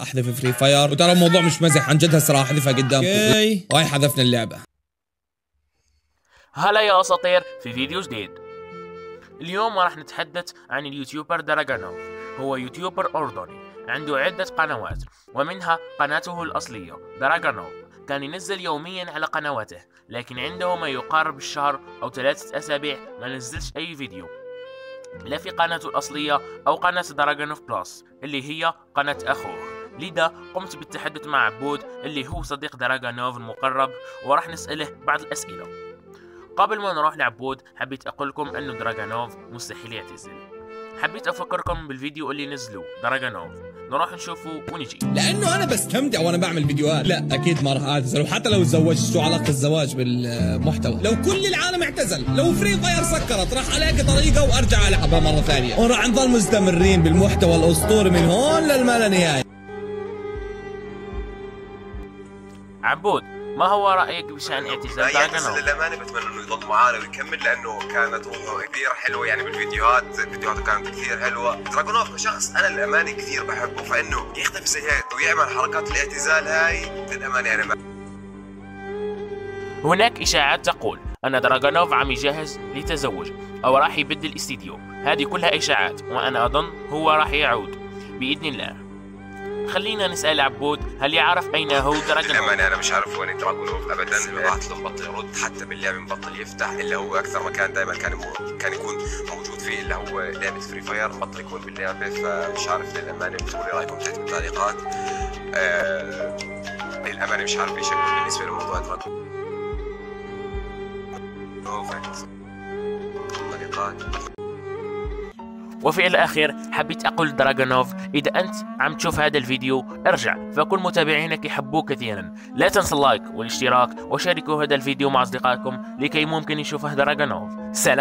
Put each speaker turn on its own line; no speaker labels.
احذف فري فاير، وترى الموضوع مش مزح عن جد، هسه راح احذفها قدامكم. اوكي وهي حذفنا اللعبه.
هلا يا اساطير في فيديو جديد. اليوم راح نتحدث عن اليوتيوبر دراغونوف. هو يوتيوبر اردني عنده عده قنوات، ومنها قناته الاصليه دراغونوف. كان ينزل يوميا على قنواته، لكن عنده ما يقارب الشهر او 3 اسابيع ما نزلش اي فيديو، لا في قناته الاصليه او قناه دراغونوف بلس اللي هي قناه اخوه. لذا قمت بالتحدث مع عبود اللي هو صديق دراغونوف المقرب، وراح نسأله بعض الأسئلة. قبل ما نروح لعبود حبيت أقول لكم أنه دراغونوف مستحيل يعتزل. حبيت أفكركم بالفيديو اللي نزلوه دراغونوف، نروح نشوفه ونجي.
لانه انا بستمتع وانا بعمل فيديوهات. لا اكيد ما راح اعتزل، وحتى لو تزوجت شو علاقه الزواج بالمحتوى؟ لو كل العالم اعتزل، لو فري فاير سكرت، راح الاقي طريقه وارجع العبها مره ثانيه، وراح نضل مستمرين بالمحتوى الاسطوري من هون للما لا نهايه.
عبود، ما هو رأيك بشأن اعتزال دراغونوف؟
للأمانة بتمنى إنه يضل معانا ويكمل، لأنه كانت روحه كثير حلوة، يعني بالفيديوهات فيديوهاته كانت كثير حلوة. دراغونوف كشخص أنا للأمانة كثير بحبه، فإنه يختفي زي هيك ويعمل حركات الاعتزال هاي للأمانة يعني
هناك إشاعات تقول أن دراغونوف عم يجهز لتزوج أو راح يبدل استديو. هذه كلها إشاعات، وأنا أظن هو راح يعود بإذن الله. خلينا نسأل عبود هل يعرف أين هو دراغونوف؟
للأمانة أنا مش عارف وين دراغونوف أبدا. بعت له مبطل يرد، حتى باللعبة مبطل يفتح، اللي هو أكثر مكان دائما كان يكون موجود فيه اللي هو لعبة فري فاير، مبطل يكون باللعبة. فمش عارف للأمانة، بتقولوا لي رأيكم تحت بالتعليقات. للأمانة مش عارف ايش اقول بالنسبة لموضوع دراغونوف. وفي الأخير حبيت أقول دراغونوف، إذا أنت عم تشوف هذا الفيديو ارجع، فكل متابعينك يحبوك كثيرا. لا تنسى اللايك والاشتراك، وشاركوا هذا الفيديو مع أصدقائكم لكي ممكن يشوفه دراغونوف. سلام.